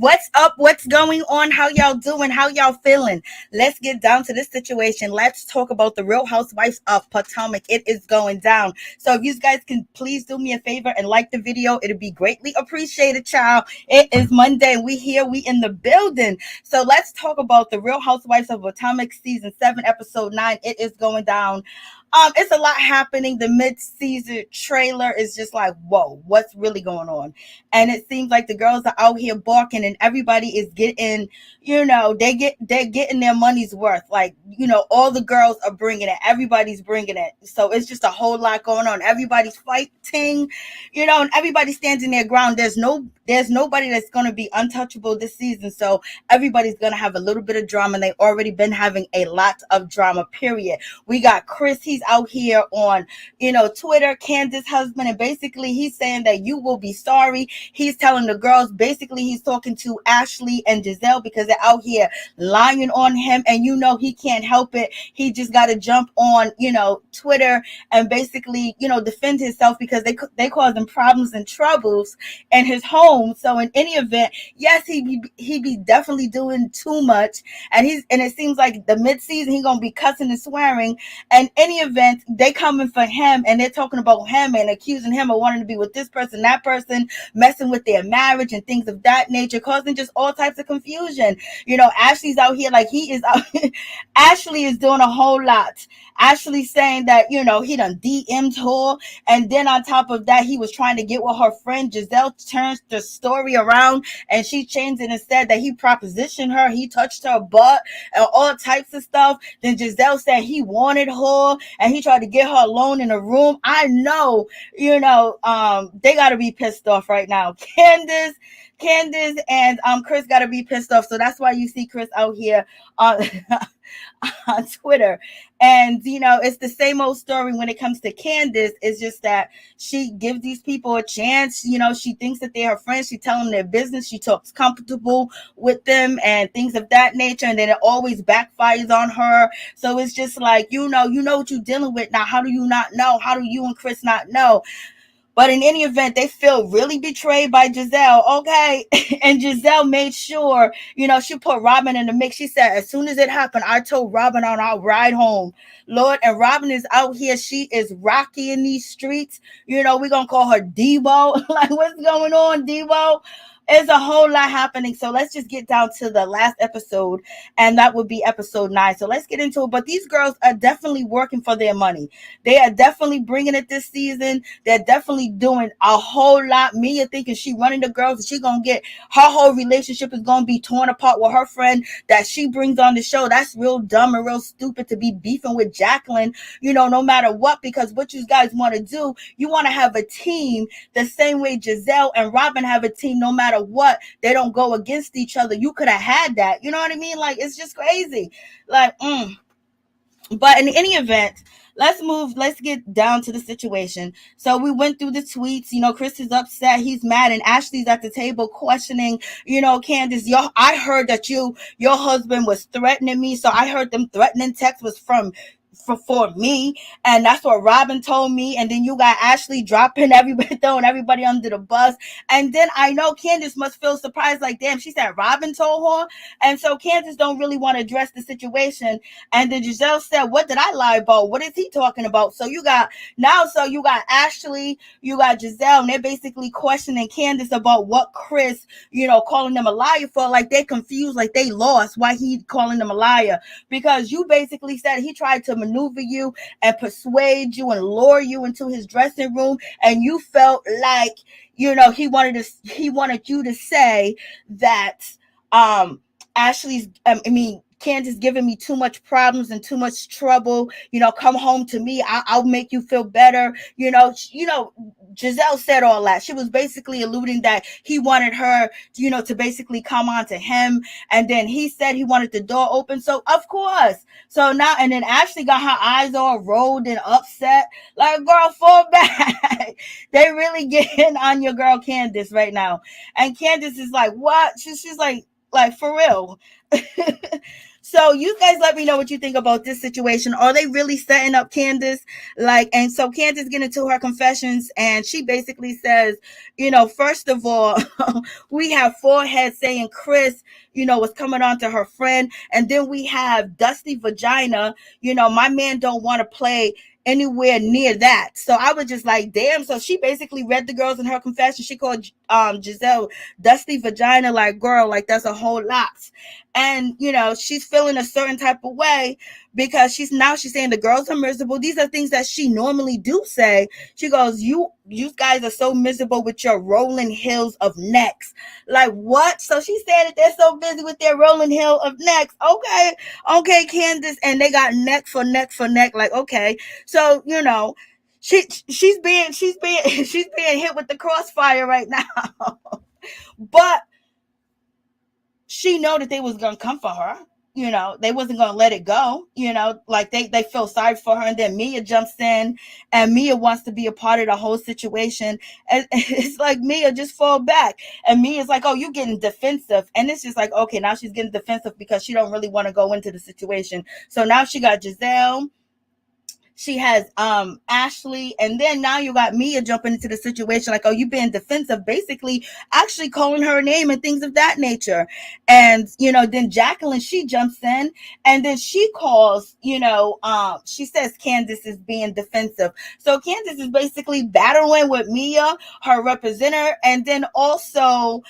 What's up? What's going on? How y'all doing? How y'all feeling? Let's get down to this situation. Let's talk about the Real Housewives of Potomac. It is going down. So if you guys can please do me a favor and like the video, it'd be greatly appreciated, child. It is Monday and we here. We in the building. So let's talk about the Real Housewives of Potomac season 7, episode 9. It is going down. It's a lot happening. The mid-season trailer is just like, whoa, what's really going on? And it seems like the girls are out here barking and everybody is getting, they're getting their money's worth. Like, all the girls are bringing it. Everybody's bringing it. So it's just a whole lot going on. Everybody's fighting, and everybody stands in their ground. There's nobody that's going to be untouchable this season. So everybody's going to have a little bit of drama. And they've already been having a lot of drama, period. We got Chris. He's out here on, Twitter, Candice's husband. And basically he's saying that you will be sorry. He's telling the girls, basically he's talking to Ashley and Giselle because they're out here lying on him. And he can't help it. He just got to jump on, Twitter and basically, defend himself because they cause him problems and troubles in his home. So in any event, yes, he be definitely doing too much. And it seems like the mid-season, he's going to be cussing and swearing. And any event, they coming for him and they're talking about him and accusing him of wanting to be with this person, that person, messing with their marriage and things of that nature, causing just all types of confusion. Ashley's out here like he is out. Ashley is doing a whole lot. Ashley saying that, he done DM'd her. And then on top of that, he was trying to get with her friend. Giselle turns the story around and she changed it and said that he propositioned her. He touched her butt and all types of stuff. Then Giselle said he wanted her and he tried to get her alone in a room. I know, they got to be pissed off right now. Candice and Chris got to be pissed off. So that's why you see Chris out here on on Twitter. And it's the same old story when it comes to Candice. It's just that she gives these people a chance. She thinks that they're her friends. She tells them their business. She talks comfortable with them and things of that nature. And then it always backfires on her. So it's just like, you know what you're dealing with. Now, how do you not know? How do you and Chris not know? But in any event, they feel really betrayed by Giselle. Okay. And Giselle made sure, she put Robyn in the mix. She said, as soon as it happened, I told Robyn on our ride home. Lord, and Robyn is out here. She is rocky in these streets. We're going to call her Debo. Like, what's going on, Debo? There's a whole lot happening. So let's just get down to the last episode, and that would be episode 9. So let's get into it. But these girls are definitely working for their money. They are definitely bringing it this season. They're definitely doing a whole lot. Mia thinking she running the girls and she going to get her whole relationship is going to be torn apart with her friend that she brings on the show. That's real dumb and real stupid to be beefing with Jacqueline, no matter what, because what you guys want to do, you want to have a team the same way Giselle and Robyn have a team. No matter what, they don't go against each other. You could have had that. You know what I mean? Like, it's just crazy. Like, But in any event, let's get down to the situation. So we went through the tweets. Chris is upset, he's mad, and Ashley's at the table questioning, Candice, I heard that your husband was threatening me. So I heard them threatening text was for me, and that's what Robyn told me. And then you got Ashley dropping everybody, throwing everybody under the bus. And then I know Candice must feel surprised, like, damn, she said Robyn told her. And so Candice don't really want to address the situation. And then Giselle said, what did I lie about? What is he talking about? So you got Ashley, you got Giselle, and they're basically questioning Candice about what Chris, calling them a liar for. Like, they're confused, like they lost why he calling them a liar, because you basically said he tried to maneuver you and persuade you and lure you into his dressing room, and you felt like he wanted you to say that Candice giving me too much problems and too much trouble. Come home to me. I'll make you feel better. Giselle said all that. She was basically alluding that he wanted her, to basically come on to him. And then he said he wanted the door open. So of course. So now, and then Ashley got her eyes all rolled and upset. Like, girl, fall back. They really getting on your girl Candice right now. And Candice is like, what? She's like for real. So you guys let me know what you think about this situation. Are they really setting up Candice? Like, and so Candice get into her confessions and she basically says, first of all, we have forehead saying Chris, was coming on to her friend. And then we have Dusty Vagina, my man don't want to play anywhere near that. So I was just like, damn. So she basically read the girls in her confession. She called Giselle Dusty Vagina, like, girl, like that's a whole lot. And she's feeling a certain type of way because she's saying the girls are miserable. These are things that she normally do say. She goes, you guys are so miserable with your rolling hills of necks. Like, what? So she said that they're so busy with their rolling hill of necks. Okay, Candice. And they got neck for neck for neck. Like, okay. So she's being she's being hit with the crossfire right now. But she know that they was gonna come for her. They wasn't gonna let it go. Like they feel sorry for her, and then Mia jumps in, and Mia wants to be a part of the whole situation. And it's like, Mia, just fall back. And Mia's like, oh, you getting defensive, and it's just like, okay, now she's getting defensive because she don't really want to go into the situation. So now she got Giselle. She has Ashley, and then now you got Mia jumping into the situation like, oh, you being defensive, basically actually calling her name and things of that nature. And then Jacqueline, she jumps in, and then she calls, she says Candice is being defensive. So Candice is basically battling with Mia, her representative, and then also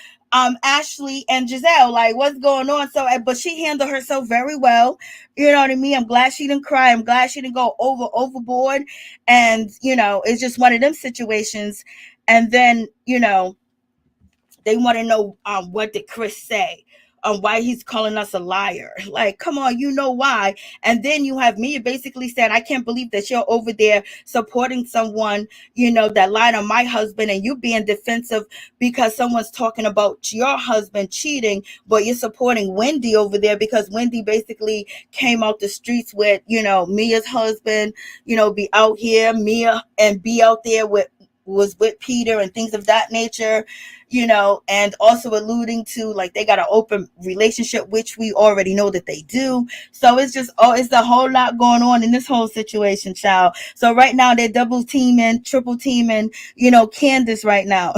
Ashley and Giselle, like, what's going on? So, but she handled herself very well. You know what I mean? I'm glad she didn't cry. I'm glad she didn't go overboard. And, it's just one of them situations. And then, they want to know what did Chris say? Why he's calling us a liar. Like, come on, you know why. And then you have Mia basically said, I can't believe that you're over there supporting someone, that lied on my husband, and you being defensive because someone's talking about your husband cheating, but you're supporting Wendy over there because Wendy basically came out the streets with, Mia's husband, be out here, Mia, and be out there was with Peter and things of that nature, and also alluding to like they got an open relationship, which we already know that they do. So it's just, it's a whole lot going on in this whole situation, child. So right now they're double teaming, triple teaming, Candice right now.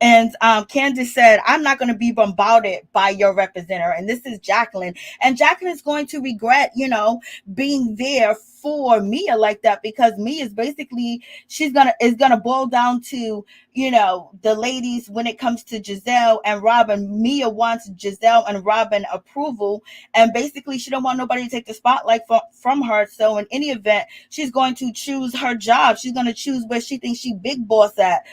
And Candice said, I'm not going to be bombarded by your representative. And this is Jacqueline. And Jacqueline is going to regret, being there for Mia like that, because Mia is basically, it's gonna boil down to, the ladies when it comes to Giselle and Robyn. Mia wants Giselle and Robyn approval, and basically she don't want nobody to take the spotlight from her. So in any event, she's going to choose her job. She's going to choose where she thinks she big boss at.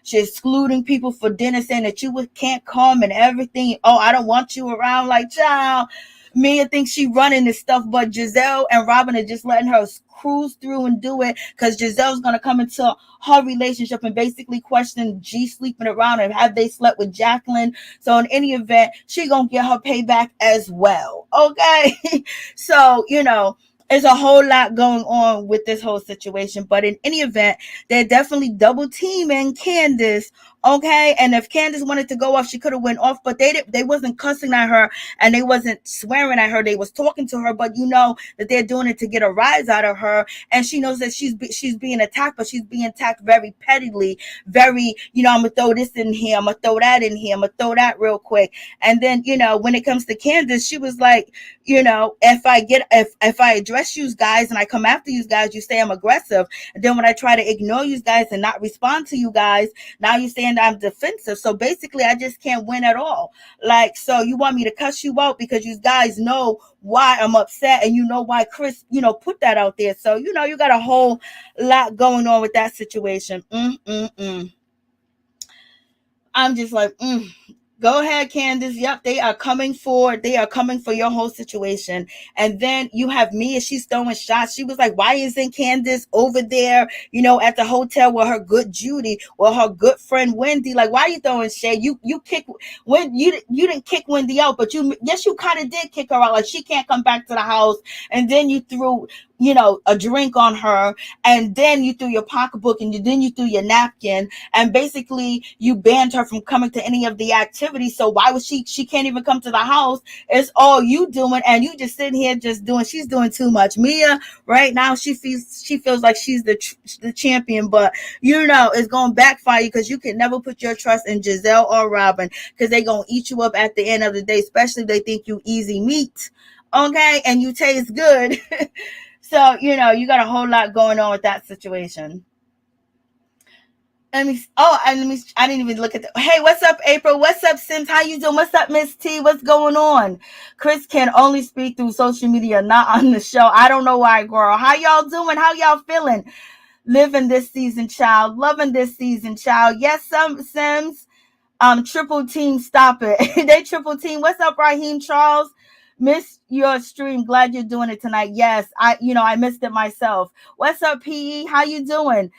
She's excluding people for dinner, saying that you can't come and everything. Oh, I don't want you around. Like, child, Mia thinks she running this stuff, but Giselle and Robyn are just letting her cruise through and do it, because Giselle's going to come into her relationship and basically question G sleeping around and have they slept with Jacqueline. So in any event, she going to get her payback as well. Okay. So, there's a whole lot going on with this whole situation. But in any event, they're definitely double teaming Candice. Okay. And if Candice wanted to go off, she could have went off, but they wasn't cussing at her and they wasn't swearing at her. They was talking to her, but that they're doing it to get a rise out of her. And she knows that she's being attacked, but she's being attacked very pettily, very, I'm going to throw this in here. I'm going to throw that in here. I'm going to throw that real quick. And then, when it comes to Candice, she was like, if I address you guys and I come after you guys, you say I'm aggressive. And then when I try to ignore you guys and not respond to you guys, now you're saying that I'm defensive. So basically, I just can't win at all. Like, so you want me to cuss you out because you guys know why I'm upset, and why Chris, put that out there. So, you got a whole lot going on with that situation. I'm just like, Go ahead, Candice. Yep, they are coming for your whole situation. And then you have Mia, she's throwing shots. She was like, why isn't Candice over there, at the hotel with her good Judy or her good friend Wendy? Like, why are you throwing shade? You kick when you didn't kick Wendy out, but you kind of did kick her out. Like, she can't come back to the house. And then you threw a drink on her, and then you threw your pocketbook, and then you threw your napkin, and basically you banned her from coming to any of the activities. So why was she can't even come to the house? It's all you doing, and you just sitting here just doing. She's doing too much. Mia right now, she feels like she's the champion, but it's going to backfire, because you can never put your trust in Giselle or Robyn, because they going to eat you up at the end of the day, especially if they think you easy meat, okay, and you taste good. So, you got a whole lot going on with that situation. I didn't even look at hey, what's up, April? What's up, Sims? How you doing? What's up, Miss T? What's going on? Chris can only speak through social media, not on the show. I don't know why, girl. How y'all doing? How y'all feeling? Living this season, child. Loving this season, child. Yes, some Sims. Triple team, stop it. They triple team. What's up, Raheem Charles? Miss your stream. Glad you're doing it tonight. Yes, I missed it myself. What's up, PE? How you doing?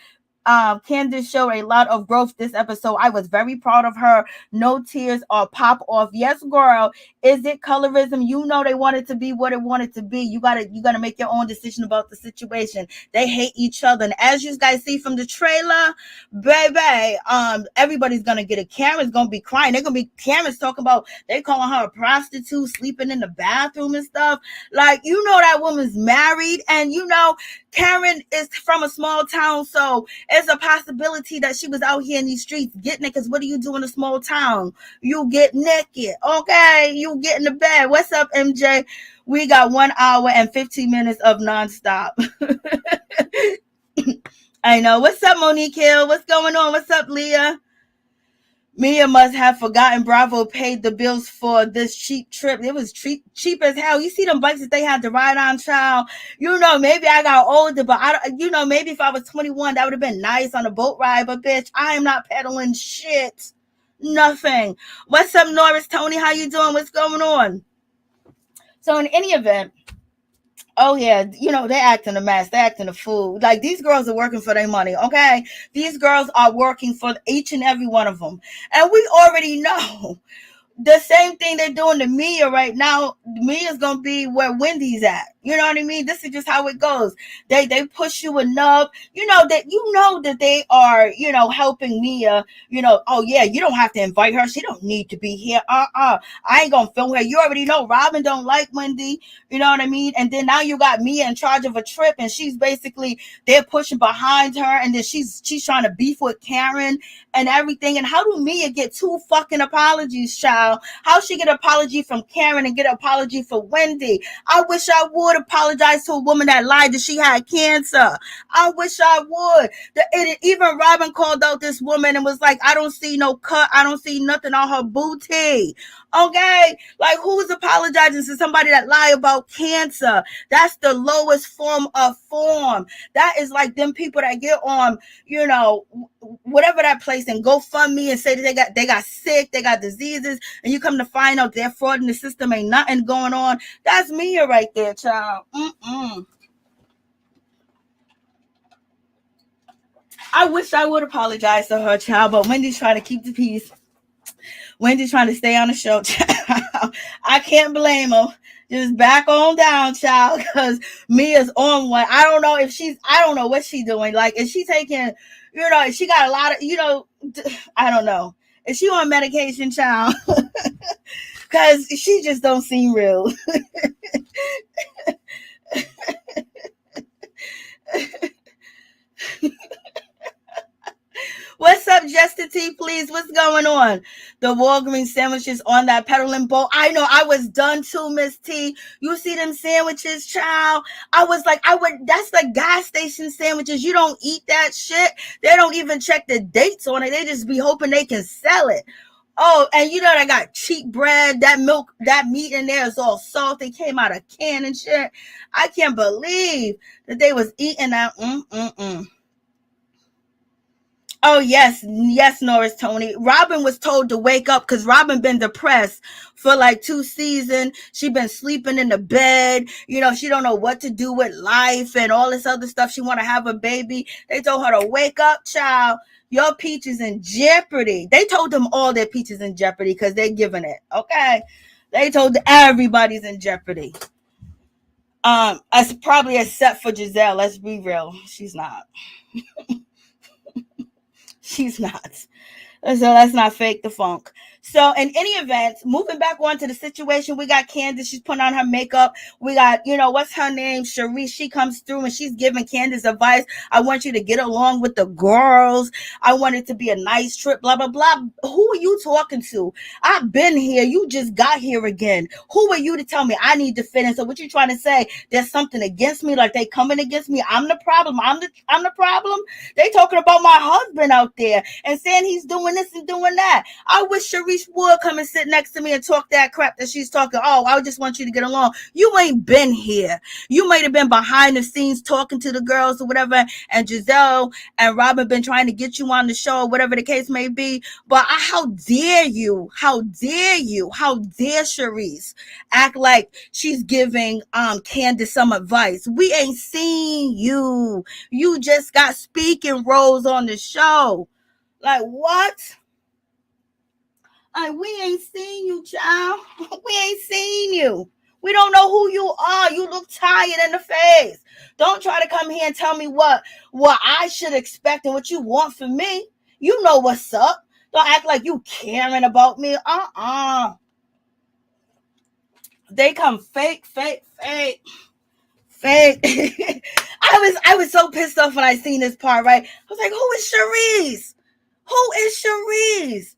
Candice showed a lot of growth this episode. I was very proud of her. No tears or pop off. Yes, girl. Is it colorism? They want it to be what it wanted to be. You gotta make your own decision about the situation. They hate each other, and as you guys see from the trailer, baby, everybody's gonna get it. Karen's gonna be crying. They're gonna be Karen's talking about they calling her a prostitute, sleeping in the bathroom and stuff. Like, that woman's married, and Karen is from a small town, so it's a possibility that she was out here in these streets getting it, because what do you do in a small town? You get naked, okay? You get in the bed. What's up, MJ? We got 1 hour and 15 minutes of nonstop. I know. What's up, Monique Hill? What's going on? What's up, Leah? Mia must have forgotten Bravo paid the bills for this cheap trip. It was cheap as hell. You see them bikes that they had to ride on, child. Maybe I got older, but maybe if I was 21, that would have been nice on a boat ride. But bitch, I am not peddling shit. Nothing. What's up, Norris? Tony, how you doing? What's going on? So in any event, oh yeah, they're acting a mess. They're acting a fool. Like, these girls are working for their money, okay? These girls are working for each and every one of them. And we already know the same thing they're doing to Mia right now. Mia's gonna be where Wendy's at. You know what I mean? This is just how it goes. They push you enough. That they are, helping Mia. Oh yeah, you don't have to invite her. She don't need to be here. I ain't gonna film her. You already know Robyn don't like Wendy. You know what I mean? And then now you got Mia in charge of a trip, and she's basically, they're pushing behind her, and then she's trying to beef with Karen and everything. And how do Mia get 2 fucking apologies, child? How she get an apology from Karen and get an apology for Wendy? I wish I would apologize to a woman that lied that she had cancer. I wish I would. Even Robyn called out this woman and was like, I don't see no cut. I don't see nothing on her booty. Okay? Like, who's apologizing to somebody that lied about cancer? That's the lowest form of form. That is like them people that get on, whatever that place, and GoFundMe and say that they got sick, they got diseases, and you come to find out they're fraud in the system, ain't nothing going on. That's Mia right there, child. I wish I would apologize to her, child, but Wendy's trying to keep the peace. Wendy's trying to stay on the show, child. I can't blame her. Just back on down, child, because Mia's on one. I don't know what she's doing. Like, is she taking, she got a lot of, I don't know. Is she on medication, child? Because she just don't seem real. What's up, Justin T? Please, what's going on? The Walgreens sandwiches on that peddling boat. I know, I was done too, Miss T. You see them sandwiches, child? I was like, that's like gas station sandwiches. You don't eat that shit. They don't even check the dates on it. They just be hoping they can sell it. Oh, and they got cheap bread. That milk, that meat in there is all salty. Came out of can and shit. I can't believe that they was eating that. Oh, yes, Norris, Tony. Robyn was told to wake up because Robyn been depressed for like 2 seasons. She been sleeping in the bed. She don't know what to do with life and all this other stuff. She want to have a baby. They told her to wake up, child. Your peach is in jeopardy. They told them all their peach is in jeopardy because they're giving it, okay? They told everybody's in jeopardy. As probably except for Giselle. Let's be real. She's not. She's not. So let's not fake the funk. So in any event, moving back on to the situation, we got Candice. She's putting on her makeup. We got, what's her name? Charrisse. She comes through and she's giving Candice advice. I want you to get along with the girls. I want it to be a nice trip, blah, blah, blah. Who are you talking to? I've been here. You just got here again. Who are you to tell me I need to fit in? So what you trying to say? There's something against me? Like they coming against me? I'm the problem. I'm the problem. They talking about my husband out there and saying he's doing this and doing that. I wish Charrisse would come and sit next to me and talk that crap that she's talking. Oh, I just want you to get along. You ain't been here. You might have been behind the scenes talking to the girls or whatever, and Giselle and Robyn been trying to get you on the show, whatever the case may be. But how dare you? How dare you? How dare Charrisse act like she's giving Candice some advice? We ain't seen you. You just got speaking roles on the show. Like what? Like we ain't seen you, child. We ain't seen you. We don't know who you are. You look tired in the face. Don't try to come here and tell me what I should expect and what you want from me. You know what's up. Don't act like you caring about me. They come fake. I was so pissed off when I seen this part, right? I was like, who is Charrisse? Who is Charrisse?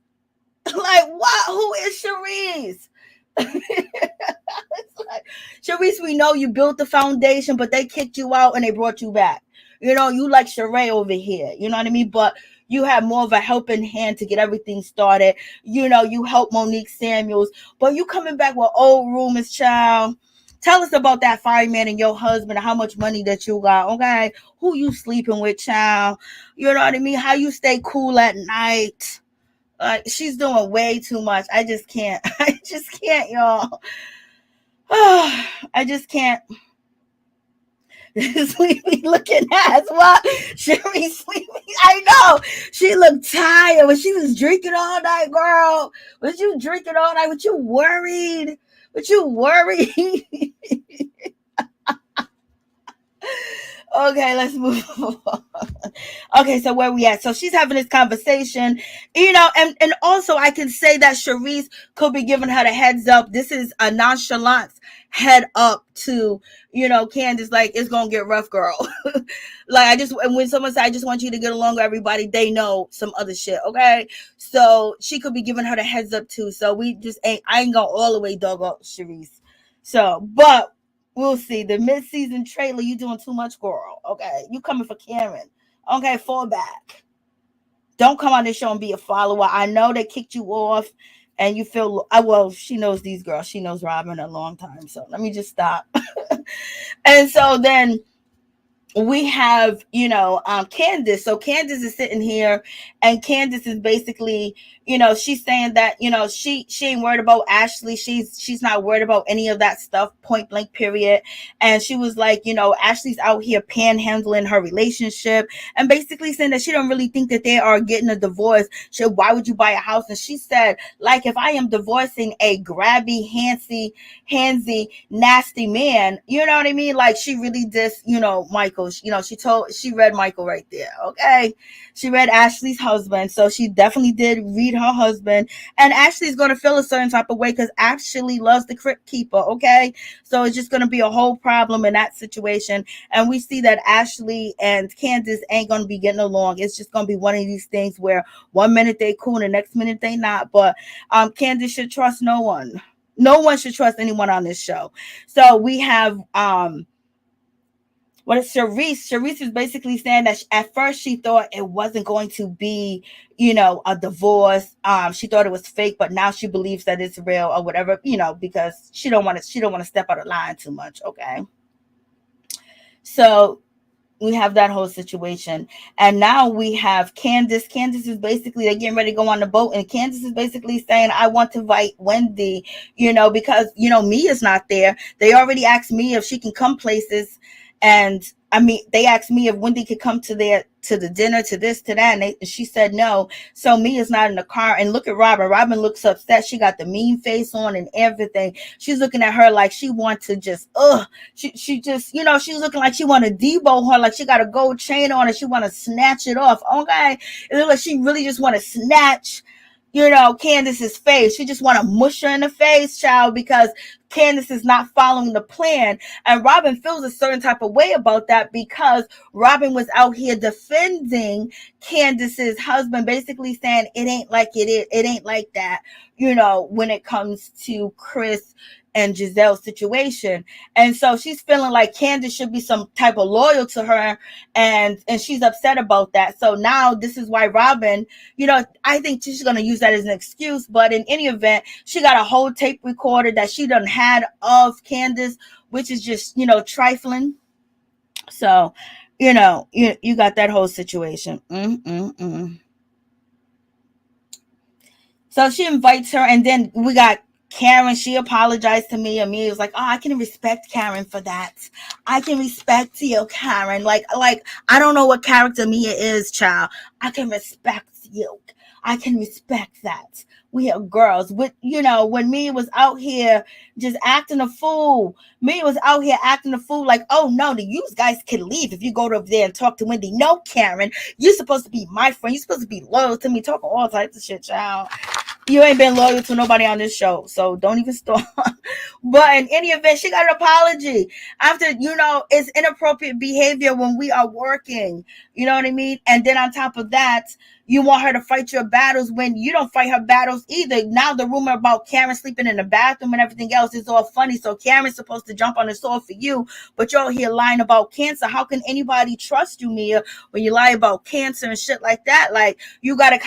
Like, what? Who is Charrisse? It's like, Charrisse, we know you built the foundation, but they kicked you out and they brought you back. You like Sheree over here. You know what I mean? But you have more of a helping hand to get everything started. You help Monique Samuels, but you coming back with old rumors, child. Tell us about that fireman and your husband and how much money that you got, okay? Who you sleeping with, child? You know what I mean? How you stay cool at night? She's doing way too much. I just can't. I just can't, y'all. I just can't. Sleepy looking ass. What? Sherry sleepy. I know. She looked tired when she was drinking all night, girl. Was you drinking all night? Was you worried? Okay, let's move on. Okay, so where we at? So she's having this conversation, and also I can say that Charrisse could be giving her the heads up. This is a nonchalant head up to, Candice, like, it's gonna get rough, girl. Like, when someone says, I just want you to get along with everybody, they know some other shit, okay? So she could be giving her the heads up too. So I ain't going all the way dog up Charrisse. So, but we'll see. The mid-season trailer, you doing too much, girl. Okay, you coming for Karen. Okay, fall back. Don't come on this show and be a follower. I know they kicked you off, and you feel well. She knows these girls. She knows Robyn a long time. So let me just stop. And so then we have, Candice. So Candice is sitting here, and Candice is basically, she's saying that, she ain't worried about Ashley. She's not worried about any of that stuff, point blank, period. And she was like, Ashley's out here panhandling her relationship and basically saying that she don't really think that they are getting a divorce. Why would you buy a house? And she said, like, if I am divorcing a grabby, handsy, nasty man, you know what I mean? Like, she really Michael. She read Michael right there. Okay. She read Ashley's husband. So she definitely did read her husband. And Ashley's going to feel a certain type of way because Ashley loves the crypt keeper. Okay. So it's just going to be a whole problem in that situation. And we see that Ashley and Candice ain't going to be getting along. It's just going to be one of these things where one minute they cool and the next minute they not. But Candice should trust no one. No one should trust anyone on this show. So we have what is Charrisse? Charrisse is basically saying that at first she thought it wasn't going to be, a divorce. She thought it was fake, but now she believes that it's real or whatever, because she don't want to step out of line too much. Okay. So we have that whole situation. And now we have Candice. Candice is basically, they're getting ready to go on the boat. And Candice is basically saying, I want to invite Wendy, because, Mia's not there. They already asked Mia if she can come places. And they asked me if Wendy could come to the dinner, to this, to that, and she said no. So Mia's not in the car. And look at Robyn. Robyn looks upset. She got the mean face on and everything. She's looking at her like she wants to just, she just, she's looking like she want to debo her, like she got a gold chain on and she want to snatch it off. Okay. It looks like she really just want to snatch, Candice's face. She just want to mush her in the face, child, because Candice is not following the plan. And Robyn feels a certain type of way about that because Robyn was out here defending Candice's husband, basically saying it ain't like it ain't like that, when it comes to Chris and Giselle's situation. And so she's feeling like Candice should be some type of loyal to her, and she's upset about that. So now this is why Robyn, I think she's going to use that as an excuse, but in any event, she got a whole tape recorder that she done had of Candice, which is just, trifling. So, you got that whole situation. So she invites her, and then we got Karen. She apologized to Mia. Mia was like, "Oh, I can respect Karen for that. I can respect you, Karen. Like I don't know what character Mia is, child. I can respect you. I can respect that. We are girls." With when Mia was out here just acting a fool. Mia was out here acting a fool, like, "Oh no, you guys can leave if you go over there and talk to Wendy." No, Karen, you're supposed to be my friend. You're supposed to be loyal to me. Talking all types of shit, child. You ain't been loyal to nobody on this show, so don't even start. But in any event, she got an apology after, it's inappropriate behavior when we are working. You know what I mean? And then on top of that, you want her to fight your battles when you don't fight her battles either. Now the rumor about Karen sleeping in the bathroom and everything else is all funny. So Karen's supposed to jump on the sword for you, but you're here lying about cancer. How can anybody trust you, Mia, when you lie about cancer and shit like that? Like, you gotta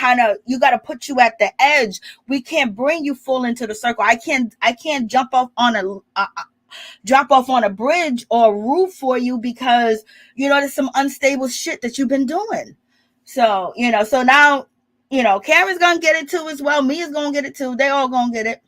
put you at the edge. We can't bring you full into the circle. I can't jump off on drop off on a bridge or a roof for you because there's some unstable shit that you've been doing. So so now Karen's gonna get it too as well. Mia's gonna get it too. They all gonna get it.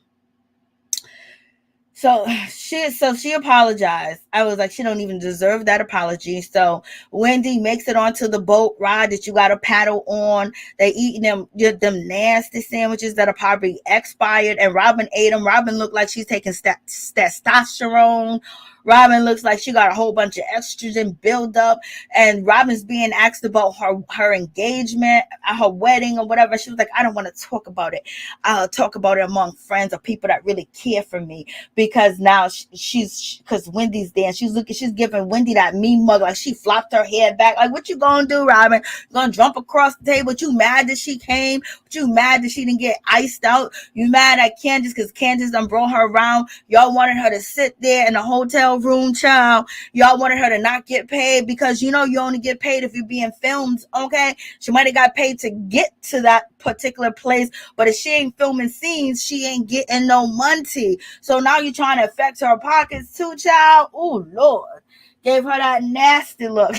So she apologized. I was like, she don't even deserve that apology. So Wendy makes it onto the boat ride that you got to paddle on. They eating them nasty sandwiches that are probably expired. And Robyn ate them. Robyn looked like she's taking testosterone. Robyn looks like she got a whole bunch of estrogen buildup, and Robyn's being asked about her engagement, her wedding, or whatever. She was like, "I don't want to talk about it. I'll talk about it among friends or people that really care for me." Because now because Wendy's there, and she's giving Wendy that mean mug, like she flopped her head back. Like, what you gonna do, Robyn? You gonna jump across the table? You mad that she came? You mad that she didn't get iced out? You mad at Candice because Candice done brought her around? Y'all wanted her to sit there in the hotel room, child. Y'all wanted her to not get paid because you only get paid if you're being filmed. Okay, she might have got paid to get to that particular place, but if she ain't filming scenes, she ain't getting no money. So now you're trying to affect her pockets too, child. Oh Lord, gave her that nasty look.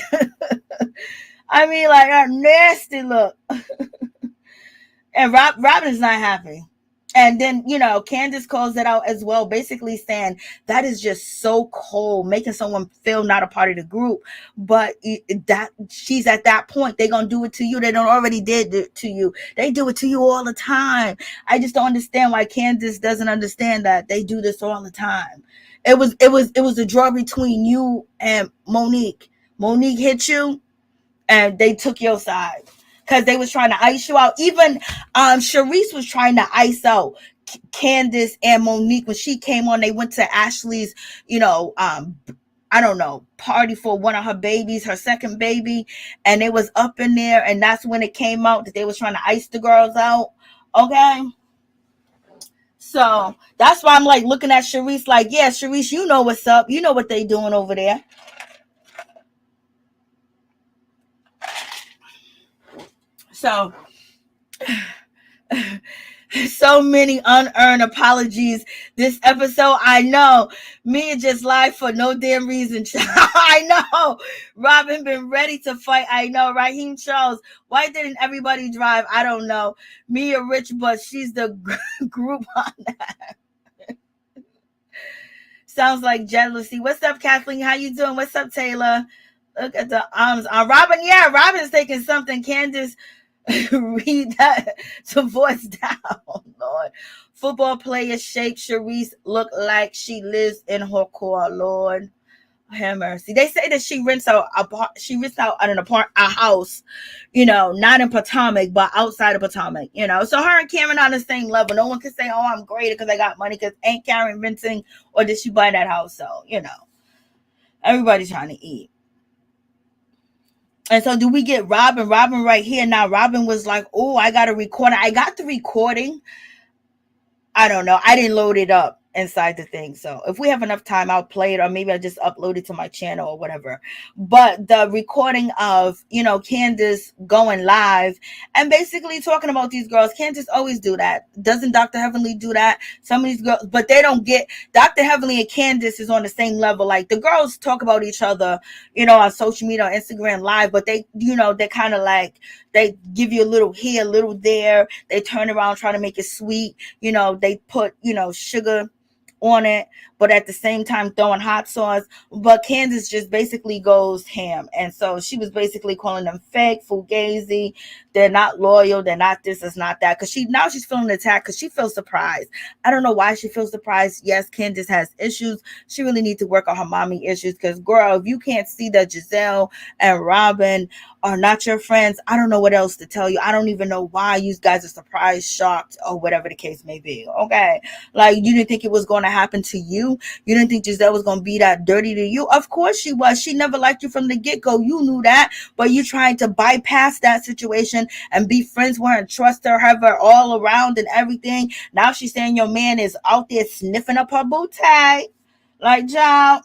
I mean, like, that nasty look. And Robyn's not happy. And then, Candice calls it out as well, basically saying that is just so cold, making someone feel not a part of the group. But that she's at that point, they're going to do it to you. They don't already did it to you. They do it to you all the time. I just don't understand why Candice doesn't understand that they do this all the time. It was a draw between you and Monique. Monique hit you and they took your side. Because they was trying to ice you out. Even Charrisse was trying to ice out Candice and Monique when she came on. They went to Ashley's, I don't know, party for one of her babies, her second baby, and they was up in there, and that's when it came out that they was trying to ice the girls out. Okay. So that's why I'm like looking at Charrisse like, yeah, Charrisse, you know what's up. You know what they doing over there. So so many unearned apologies this episode. I know Mia just lied for no damn reason. I know Robyn been ready to fight. I know Raheem Charles, why didn't everybody drive? I don't know. Mia rich, but she's the group on that. Sounds like jealousy. What's up, Kathleen? How you doing? What's up, Taylor? Look at the arms on Robyn. Yeah, Robyn's taking something. Candice, read that to voice down, Lord. Football player shape Charrisse look like she lives in her core, Lord. Have mercy. They say that she rents out a house, not in Potomac, but outside of Potomac, So her and Karen on the same level. No one can say, "Oh, I'm great because I got money." Because ain't Karen renting, or did she buy that house? So everybody's trying to eat. And so, do we get Robyn? Robyn right here now. Robyn was like, "Oh, I got a recording. I got the recording. I don't know. I didn't load it up inside the thing. So if we have enough time, I'll play it, or maybe I'll just upload it to my channel or whatever. But the recording of, Candice going live and basically talking about these girls. Candice always do that. Doesn't Dr. Heavenly do that? Some of these girls, but they don't get Dr. Heavenly and Candice is on the same level. Like the girls talk about each other, on social media, on Instagram live, but they kind of like, they give you a little here, a little there. They turn around, try to make it sweet. They put, sugar on it, but at the same time throwing hot sauce. But Candice just basically goes ham. And so she was basically calling them fake, fugazi. They're not loyal. They're not this, it's not that. Because she's feeling attacked because she feels surprised. I don't know why she feels surprised. Yes, Candice has issues. She really needs to work on her mommy issues. Because, girl, if you can't see that Giselle and Robyn are not your friends, I don't know what else to tell you. I don't even know why you guys are surprised, shocked, or whatever the case may be. Okay. Like, you didn't think it was going to happen to you. You didn't think Giselle was going to be that dirty to you. Of course she was. She never liked you from the get-go. You knew that, but you tried to bypass that situation and be friends with her and trust her, have her all around and everything. Now she's saying your man is out there sniffing up her booty. Like, John,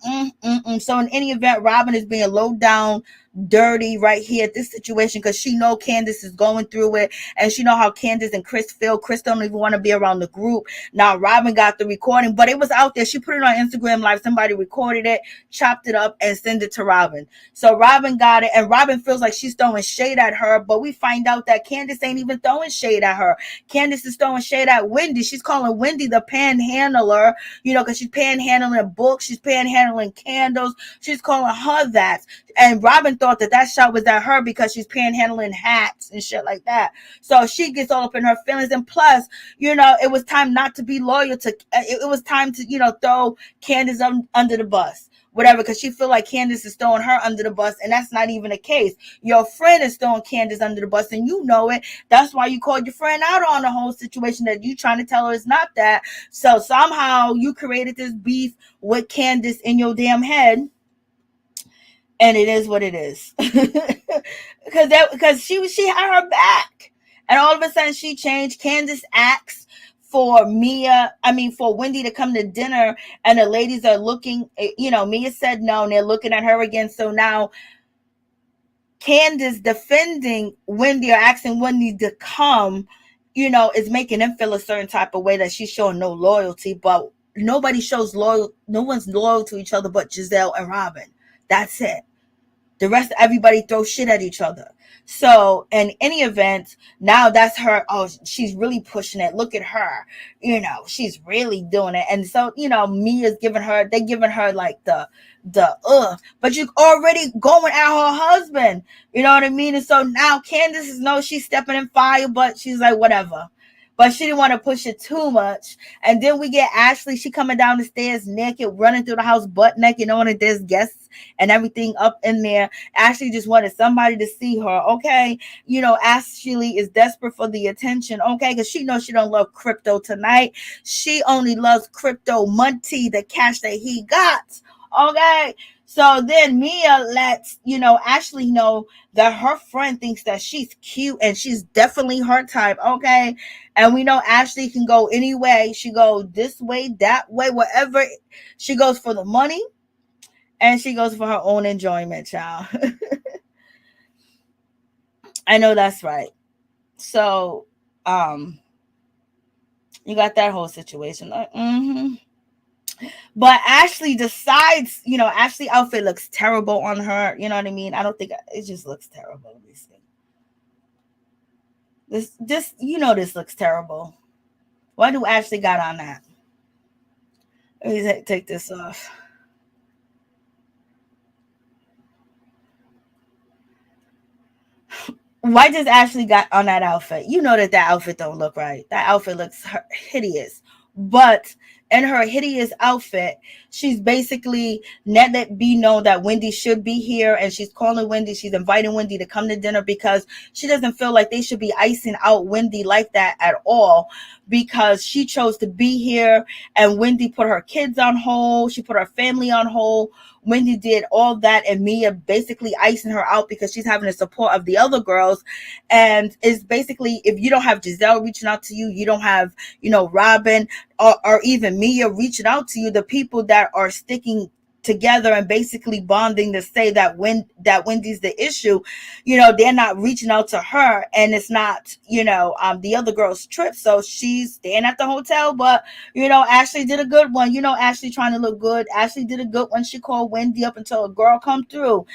So in any event, Robyn is being low down, dirty right here at this situation because she know Candice is going through it, and she know how Candice and Chris feel. Chris don't even want to be around the group. Now Robyn got the recording, but it was out there. She put it on Instagram Live. Somebody recorded it, chopped it up, and sent it to Robyn. So Robyn got it, and Robyn feels like she's throwing shade at her, but we find out that Candice ain't even throwing shade at her. Candice is throwing shade at Wendy. She's calling Wendy the panhandler, because she's panhandling books, she's panhandling candles. She's calling her that. And Robyn thought that shot was at her because she's panhandling hats and shit like that. So she gets all up in her feelings. And plus, it was time not to be loyal to, it was time to, throw Candice under the bus. Whatever, because she feel like Candice is throwing her under the bus, and that's not even the case. Your friend is throwing Candice under the bus, and you know it. That's why you called your friend out on the whole situation that you trying to tell her it's not that. So somehow you created this beef with Candice in your damn head. And it is what it is. because she had her back. And all of a sudden she changed. Candice asked for Wendy to come to dinner, and the ladies are looking, Mia said no, and they're looking at her again. So now Candice defending Wendy or asking Wendy to come, is making them feel a certain type of way that she's showing no loyalty. But nobody shows loyal. No one's loyal to each other but Giselle and Robyn. That's it. The rest of everybody throws shit at each other. So in any event, now that's her. Oh, she's really pushing it. Look at her. She's really doing it. And so, Mia's giving her like the but you're already going at her husband. You know what I mean? And so now Candice knows she's stepping in fire, but she's like, whatever. But she didn't want to push it too much. And then we get Ashley. She coming down the stairs naked, running through the house butt naked, knowing that there's guests and everything up in there. Ashley just wanted somebody to see her. Okay. Ashley is desperate for the attention. Okay. Because she knows she don't love crypto tonight. She only loves crypto money, the cash that he got. Okay. So then Mia lets, Ashley know that her friend thinks that she's cute and she's definitely her type. Okay. And we know Ashley can go any way. She goes this way, that way, whatever. She goes for the money and she goes for her own enjoyment, child. I know that's right. So, you got that whole situation. Like, But Ashley decides, Ashley outfit looks terrible on her. You know what I mean? I don't think it just looks terrible. Let me see. This this looks terrible. Why do Ashley got on that? Let me take this off. Why does Ashley got on that outfit? You know that outfit don't look right. That outfit looks hideous. But in her hideous outfit, she's basically let it be known that Wendy should be here, and she's calling Wendy. She's inviting Wendy to come to dinner because she doesn't feel like they should be icing out Wendy like that at all, because she chose to be here, and Wendy put her kids on hold. She put her family on hold. Wendy did all that, and Mia basically icing her out because she's having the support of the other girls. And it's basically, if you don't have Giselle reaching out to you, you don't have, Robyn or even Mia reaching out to you, the people that are sticking together and basically bonding to say that Wendy's the issue, they're not reaching out to her, and it's not, the other girl's trip. So she's staying at the hotel, but Ashley did a good one. Ashley trying to look good. Ashley did a good one. She called Wendy up until a girl come through.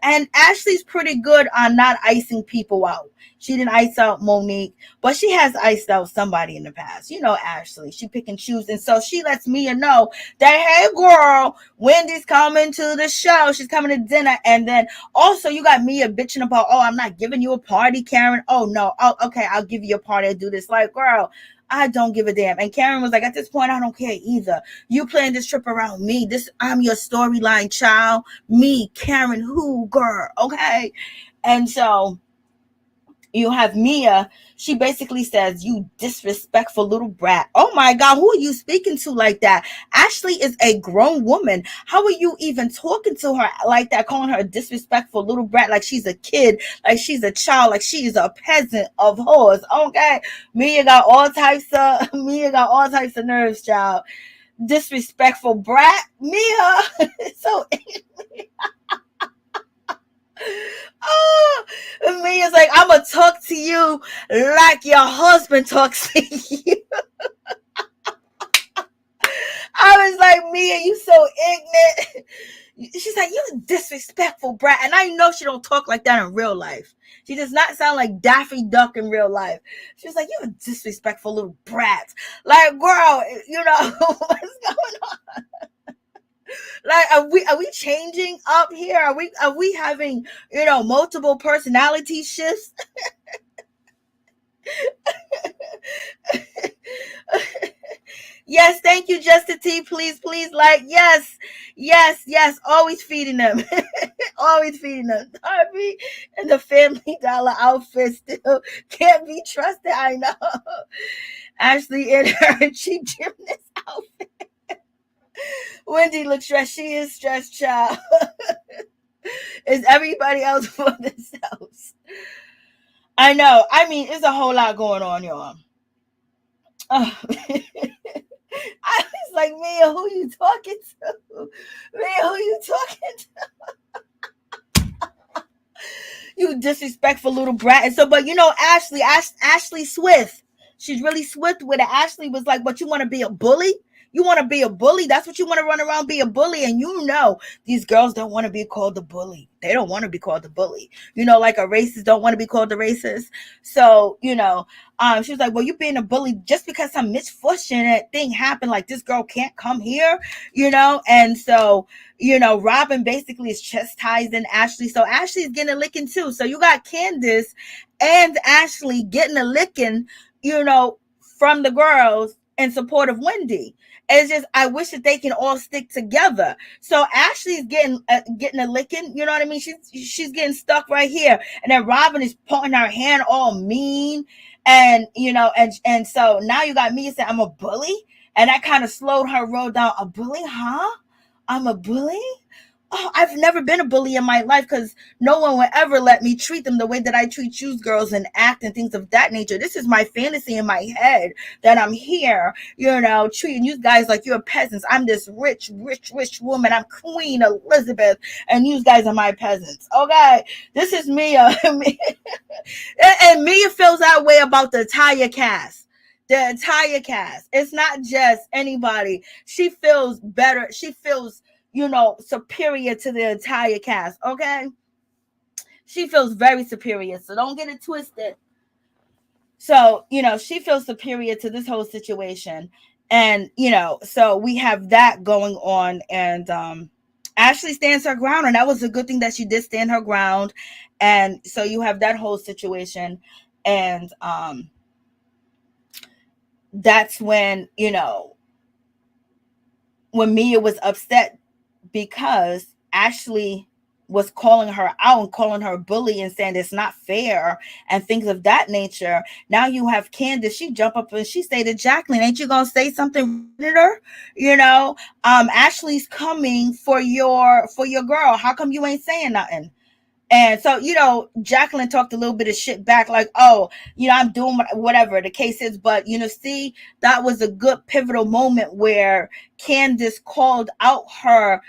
And Ashley's pretty good on not icing people out. She didn't ice out Monique, but she has iced out somebody in the past. Ashley, she pick and choose. And so she lets Mia know that, hey, girl, Wendy's coming to the show. She's coming to dinner. And then also you got Mia bitching about, oh, I'm not giving you a party, Karen. Oh, no. Oh, okay, I'll give you a party. I'll do this. Like, girl, I don't give a damn. And Karen was like, at this point, I don't care either. You plan this trip around me. I'm your storyline, child. Me, Karen, who, girl? Okay. And so you have Mia. She basically says, you disrespectful little brat. Oh my God, who are you speaking to like that? Ashley is a grown woman. How are you even talking to her like that, calling her a disrespectful little brat, like she's a kid, like she's a child, like she's a peasant of whores? Okay. Mia got all types of nerves, child. Disrespectful brat. Mia. So oh, Mia's like, I'm gonna talk to you like your husband talks to you. I was like, Mia, you so ignorant. She's like, you disrespectful brat. And I know she don't talk like that in real life. She does not sound like Daffy Duck in real life. She was like, you a disrespectful little brat. Like, girl, what's going on? Like, are we changing up here? Are we having, multiple personality shifts? Yes, thank you, Justin T. Please, like, yes. Always feeding them. Always feeding them. Darby and the Family Dollar outfit still can't be trusted. I know. Ashley in her cheap gymnast outfit. Wendy looks stressed. She is stressed, child. Is everybody else for themselves? I know. I mean, it's a whole lot going on, y'all. Oh. I was like, Mia, who you talking to? Mia, who you talking to? You disrespectful little brat. And so, but Ashley Swift. She's really swift with it. Ashley was like, what, you want to be a bully? You want to be a bully? That's what you want to run around, be a bully? And these girls don't want to be called a bully. They don't want to be called a bully. Like a racist don't want to be called a racist. So, she was like, well, you being a bully just because some misfortunate thing happened, like this girl can't come here, And so, Robyn basically is chastising Ashley. So Ashley's getting a licking too. So you got Candice and Ashley getting a licking, from the girls in support of Wendy. It's just, I wish that they can all stick together. So Ashley's getting a licking, you know what I mean? She's getting stuck right here, and then Robyn is pointing her hand all mean, and and so now you got me saying I'm a bully, and that kind of slowed her roll down. A bully, huh? I'm a bully. Oh, I've never been a bully in my life because no one would ever let me treat them the way that I treat you girls and act and things of that nature. This is my fantasy in my head that I'm here, treating you guys like you're peasants. I'm this rich woman. I'm Queen Elizabeth, and you guys are my peasants. Okay, this is Mia. And Mia feels that way about the entire cast. The entire cast. It's not just anybody. She feels better. She feels superior to the entire cast, okay? She feels very superior, so don't get it twisted. So, she feels superior to this whole situation. And, so we have that going on. And Ashley stands her ground, and that was a good thing that she did stand her ground. And so you have that whole situation, and that's when, when Mia was upset because Ashley was calling her out and calling her a bully and saying it's not fair and things of that nature. Now you have Candice, she jump up and she say to Jacqueline, ain't you gonna say something to her? Ashley's coming for your girl. How come you ain't saying nothing? And so, Jacqueline talked a little bit of shit back, like, oh, I'm doing whatever the case is. But, see, that was a good pivotal moment where Candice called out her,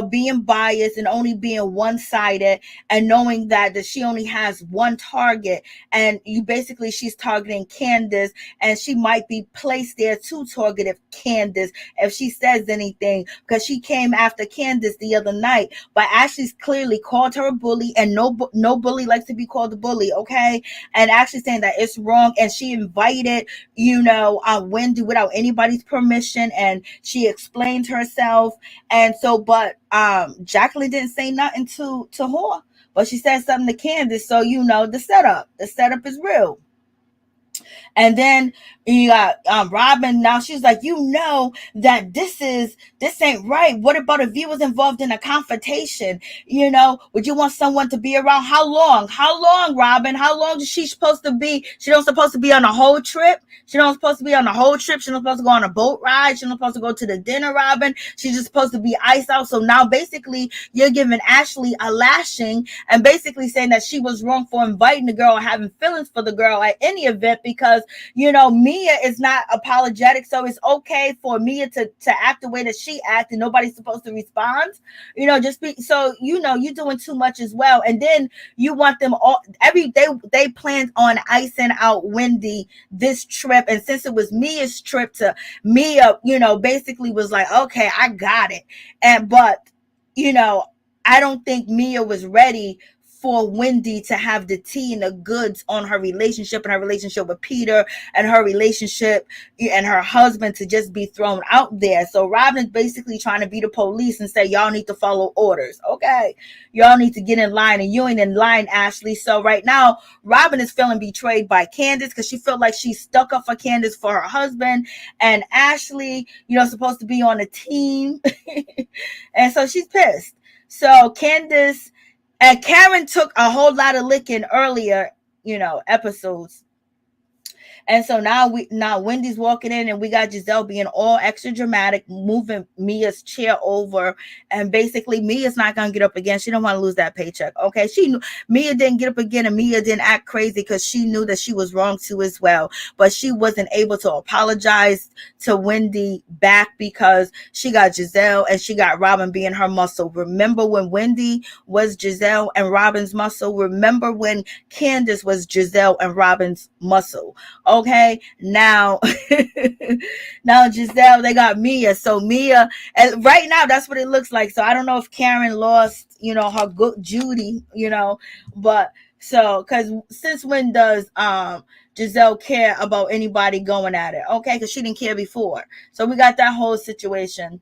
being biased and only being one-sided, and knowing that she only has one target. And she's targeting Candice, and she might be placed there to target Candice if she says anything, because she came after Candice the other night. But Ashley's clearly called her a bully, and no bully likes to be called a bully, okay? And actually saying that it's wrong, and she invited, Wendy without anybody's permission, and she explained herself. And so, but Jacqueline didn't say nothing to her, but she said something to Candice. So the setup is real. And then you got Robyn. Now she's like, that this ain't right. What about if you was involved in a confrontation? Would you want someone to be around? How long, Robyn? How long is she supposed to be? She don't supposed to be on a whole trip. She don't supposed to be on a whole trip. She don't supposed to go on a boat ride. She don't supposed to go to the dinner, Robyn. She's just supposed to be iced out. So now basically you're giving Ashley a lashing and basically saying that she was wrong for inviting the girl or having feelings for the girl at any event, because Mia is not apologetic. So it's okay for Mia to act the way that she acted. Nobody's supposed to respond. You're doing too much as well. And then you want them all they planned on icing out Wendy this trip. And since it was Mia's trip, to Mia, basically was like, okay, I got it. But I don't think Mia was ready for Wendy to have the tea and the goods on her relationship and her relationship with Peter and her relationship and her husband to just be thrown out there. So Robyn's basically trying to be the police and say, y'all need to follow orders. Okay. Y'all need to get in line, and you ain't in line, Ashley. So right now, Robyn is feeling betrayed by Candice because she felt like she stuck up for Candice for her husband, and Ashley, supposed to be on a team. And so she's pissed. So Candice and Karen took a whole lot of licking earlier, episodes. And so now Wendy's walking in, and we got Gizelle being all extra dramatic, moving Mia's chair over, and basically Mia's not gonna get up again. She don't want to lose that paycheck. Okay, Mia didn't get up again, and Mia didn't act crazy because she knew that she was wrong too as well. But she wasn't able to apologize to Wendy back because she got Gizelle and she got Robyn being her muscle. Remember when Wendy was Gizelle and Robyn's muscle? Remember when Candice was Gizelle and Robyn's muscle? Okay, now Gizelle, they got Mia. So Mia, and right now that's what it looks like. So I don't know if Karen lost, her good Judy, but so, because since when does Gizelle care about anybody going at it? Okay, because she didn't care before. So we got that whole situation.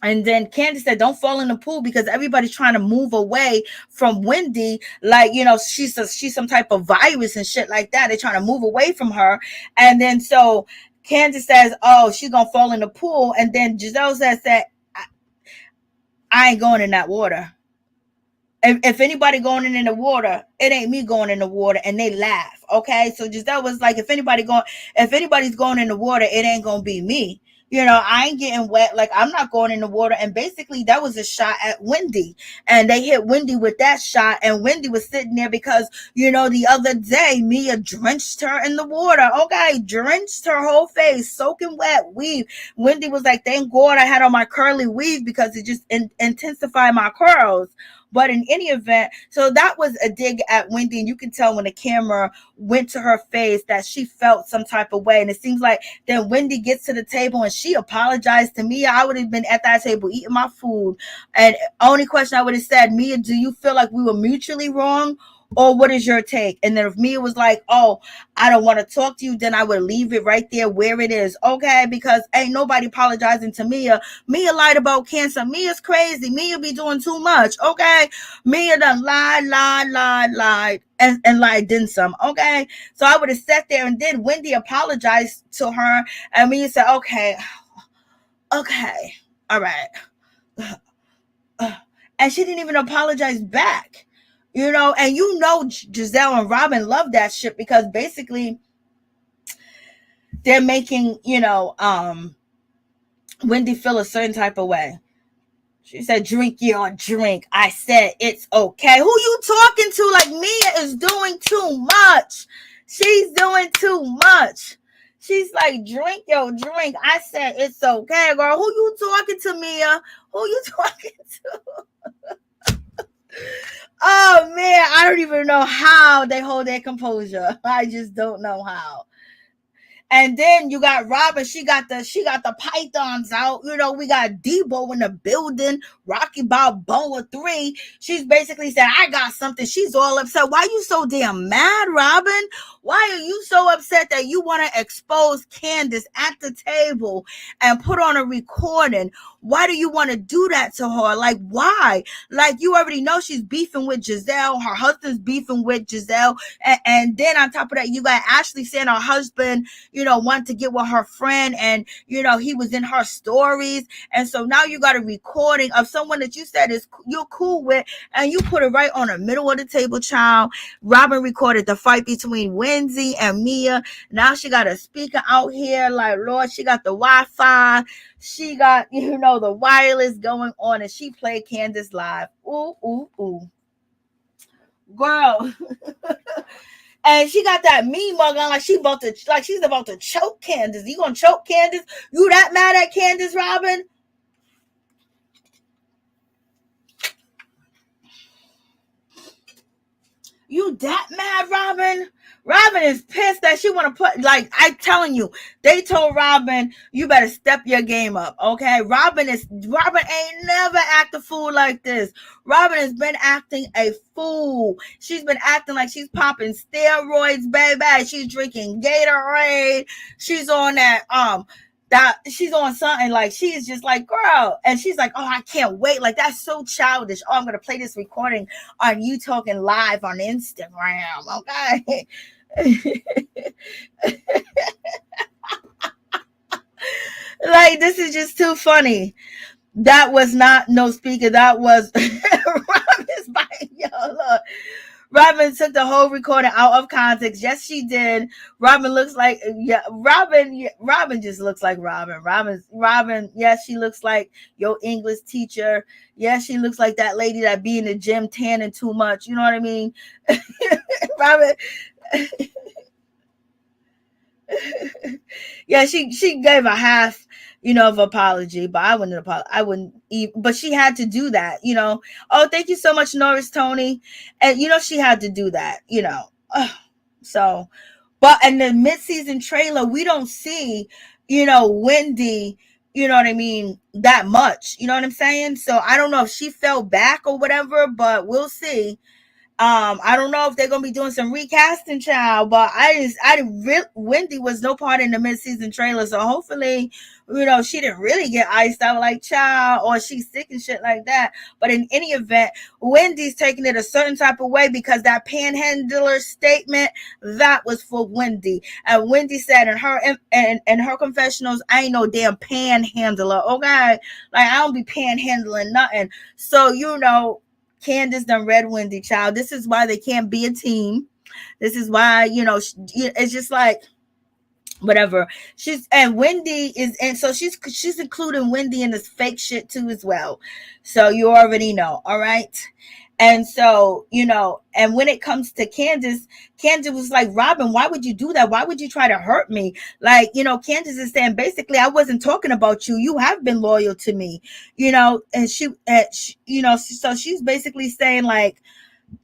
And then Candice said, don't fall in the pool, because everybody's trying to move away from Wendy. Like, she's some type of virus and shit like that. They're trying to move away from her. And then so Candice says, oh, she's going to fall in the pool. And then Gizelle says that I ain't going in that water. If anybody going in the water, it ain't me going in the water. And they laugh. Okay. So Gizelle was like, if anybody's going in the water, it ain't going to be me. I ain't getting wet. Like, I'm not going in the water. And basically that was a shot at Wendy, and they hit Wendy with that shot. And Wendy was sitting there because, the other day Mia drenched her in the water. Okay. Drenched her whole face, soaking wet weave. Wendy was like, thank God I had on my curly weave because it just intensified my curls. But in any event, so that was a dig at Wendy, and you can tell when the camera went to her face that she felt some type of way. And it seems like then Wendy gets to the table and she apologized to Mia. I would have been at that table eating my food. And only question I would have said, Mia, do you feel like we were mutually wrong? Or what is your take? And then if Mia was like, oh, I don't want to talk to you, then I would leave it right there where it is. Okay, because ain't nobody apologizing to Mia. Mia lied about cancer. Mia's crazy. Mia be doing too much. Okay, Mia done lied, and lied then some. Okay, so I would have sat there, and then Wendy apologized to her, and Mia said, okay, all right. And she didn't even apologize back. And Gizelle and Robyn love that shit, because basically they're making, Wendy feel a certain type of way. She said, drink your drink. I said, it's okay. Who you talking to? Like, Mia is doing too much. She's doing too much. She's like, drink your drink. I said, it's okay, girl. Who you talking to, Mia? Who you talking to? Oh man, I don't even know how they hold their composure. I just don't know how. And then you got Robyn. She got the pythons out. We got Debo in the building. Rocky Balboa 3. She's basically said, I got something. She's all upset. Why you so damn mad, Robyn? Why are you so upset that you want to expose Candice at the table and put on a recording? Why do you want to do that to her? Like, why? Like, you already know she's beefing with Gizelle. Her husband's beefing with Gizelle. And then on top of that, you got Ashley saying her husband, wanted to get with her friend, and, he was in her stories. And so now you got a recording of someone that you said you're cool with, and you put it right on the middle of the table, child. Robyn recorded the fight between Wendy and Mia. Now she got a speaker out here, like, Lord, she got the Wi-Fi. She got, the wireless going on, and she played Candice live. Ooh. Girl. And she got that mean mug on, like she's about to choke Candice. You gonna choke Candice? You that mad at Candice, Robyn? You that mad, Robyn? Robyn is pissed that she want to put, like, I'm telling you, they told Robyn, you better step your game up, okay? Robyn ain't never act a fool like this. Robyn has been acting a fool. She's been acting like she's popping steroids, baby. She's drinking Gatorade. She's on she's on something, like, she is just like, girl, and she's like, oh, I can't wait, like, that's so childish. Oh, I'm gonna play this recording on you talking live on Instagram, okay? Like, this is just too funny. That was not no speaker. That was Robyn's buying. Yo, look. Robyn took the whole recording out of context. Yes, she did. Robyn looks like, Robyn just looks like Robyn. Robyn, yes, she looks like your English teacher. Yes, she looks like that lady that be in the gym tanning too much. You know what I mean? Robyn. Yeah, she gave a half, of apology, but I wouldn't even, but she had to do that, Oh, thank you so much, Norris Tony. And she had to do that, So, but in the mid-season trailer, we don't see, Wendy, you know what I mean, that much. You know what I'm saying? So I don't know if she fell back or whatever, but we'll see. I don't know if they're gonna be doing some recasting, child, but Wendy was no part in the mid-season trailer, so hopefully, she didn't really get iced out like child, or she's sick and shit like that. But in any event, Wendy's taking it a certain type of way, because that panhandler statement, that was for Wendy, and Wendy said in her confessionals, I ain't no damn panhandler, okay? Like, I don't be panhandling nothing. So Candice done read Wendy, child. This is why they can't be a team. This is why, it's just like, whatever. Wendy is, and so she's including Wendy in this fake shit too as well. So you already know, all right? And so, and when it comes to Candice was like, Robyn, why would you do that? Why would you try to hurt me? Like, Candice is saying, basically, I wasn't talking about you. You have been loyal to me, and so she's basically saying, like,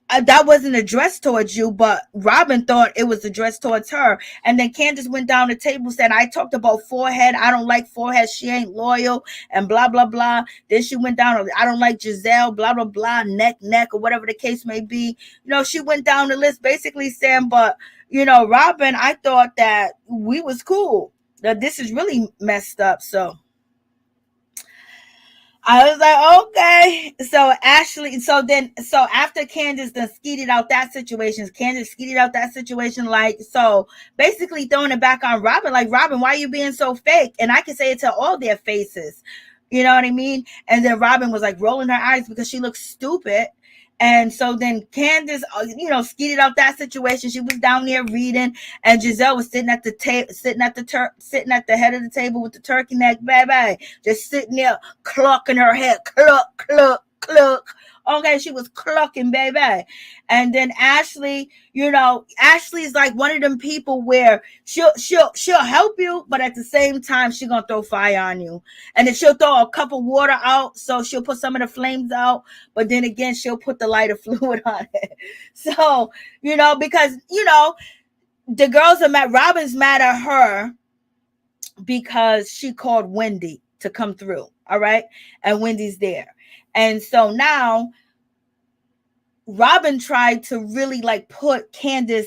that wasn't addressed towards you, but Robyn thought it was addressed towards her. And then Candice went down the table, said, I talked about forehead. I don't like forehead. She ain't loyal and blah, blah, blah. Then she went down, I don't like Giselle, blah, blah, blah, neck, or whatever the case may be. She went down the list basically saying, but, Robyn, I thought that we was cool. That this is really messed up. So I was like, okay. So Ashley, so after Candice then skeeted out that situation, like, so basically throwing it back on Robyn, like, Robyn, why are you being so fake? And I can say it to all their faces. You know what I mean? And then Robyn was like rolling her eyes because she looked stupid. And so then Candice, skeeted out that situation. She was down there reading, and Giselle was sitting at the sitting at the head of the table with the turkey neck, baby, just sitting there clucking her head, cluck, cluck, cluck. Okay, she was clucking, baby. And then Ashley, Ashley's like one of them people where she'll help you, but at the same time, she's gonna throw fire on you. And then she'll throw a cup of water out, so she'll put some of the flames out, but then again, she'll put the lighter fluid on it. So, because the girls are mad, Robyn's mad at her because she called Wendy to come through. All right. And Wendy's there. And so now Robyn tried to really like put Candice,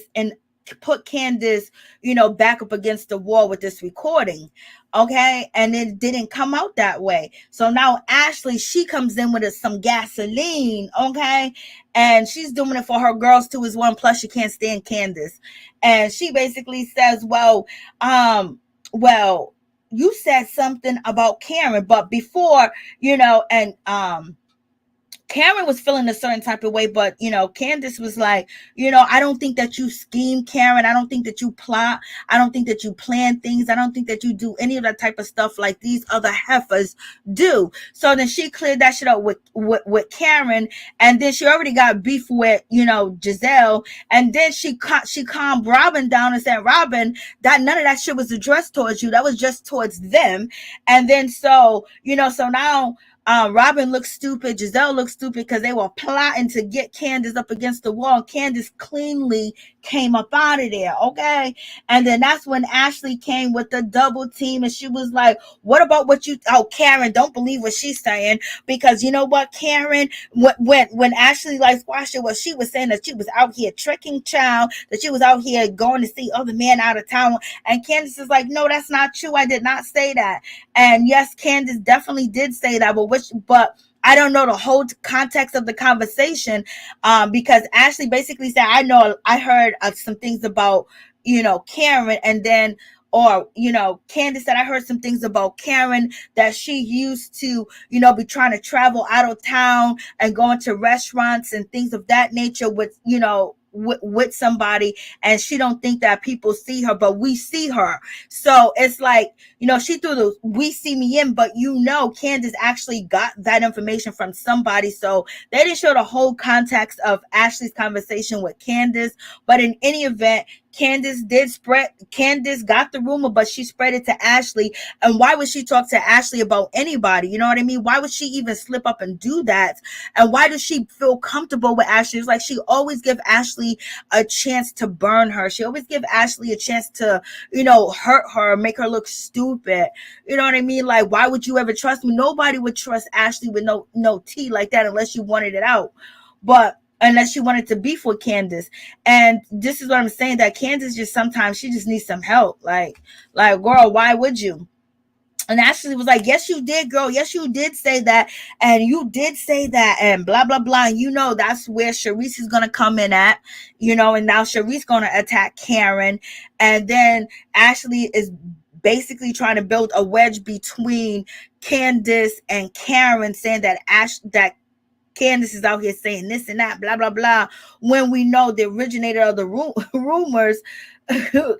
back up against the wall with this recording. Okay. And it didn't come out that way. So now Ashley, she comes in with some gasoline. Okay. And she's doing it for her girls too as one. Plus she can't stand Candice. And she basically says, well, you said something about Karen, but before, Karen was feeling a certain type of way, but, Candice was like, I don't think that you scheme, Karen. I don't think that you plot. I don't think that you plan things. I don't think that you do any of that type of stuff like these other heifers do. So then she cleared that shit up with Karen. And then she already got beef with, Giselle. And then she calmed Robyn down and said, Robyn, that none of that shit was addressed towards you. That was just towards them. And then so now, Robyn looks stupid. Giselle looks stupid because they were plotting to get Candice up against the wall. Candice cleanly came up out of there, okay? And then that's when Ashley came with the double team, and she was like, what about Karen, don't believe what she's saying, because you know what, Karen, when Ashley like squashed it, she was saying that she was out here tricking child, that she was out here going to see other men out of town, and Candice is like, no, that's not true. I did not say that. And yes, Candice definitely did say that, but I don't know the whole context of the conversation, because Ashley basically said, I heard some things about, Karen, and then, Candice said, I heard some things about Karen that she used to, be trying to travel out of town and going to restaurants and things of that nature with, with somebody, and she don't think that people see her, but we see her. So it's like, she threw the we see me in, but Candice actually got that information from somebody. So they didn't show the whole context of Ashley's conversation with Candice, but in any event, Candice got the rumor, but she spread it to Ashley. And why would she talk to Ashley about anybody? You know what I mean? Why would she even slip up and do that? And why does she feel comfortable with Ashley? It's like she always give Ashley a chance to burn her. She always give Ashley a chance to, hurt her, make her look stupid. You know what I mean? Like, why would you ever trust me? Nobody would trust Ashley with no tea like that unless you wanted it out. But unless you wanted to beef with Candice. And this is what I'm saying, that Candice just sometimes she just needs some help. Like, girl, why would you? And Ashley was like, yes, you did, girl. Yes, you did say that. And you did say that, and blah, blah, blah. And that's where Charrisse is going to come in at, and now Charrisse going to attack Karen. And then Ashley is basically trying to build a wedge between Candice and Karen, saying that Candice is out here saying this and that, blah, blah, blah, when we know the originator of the rumors,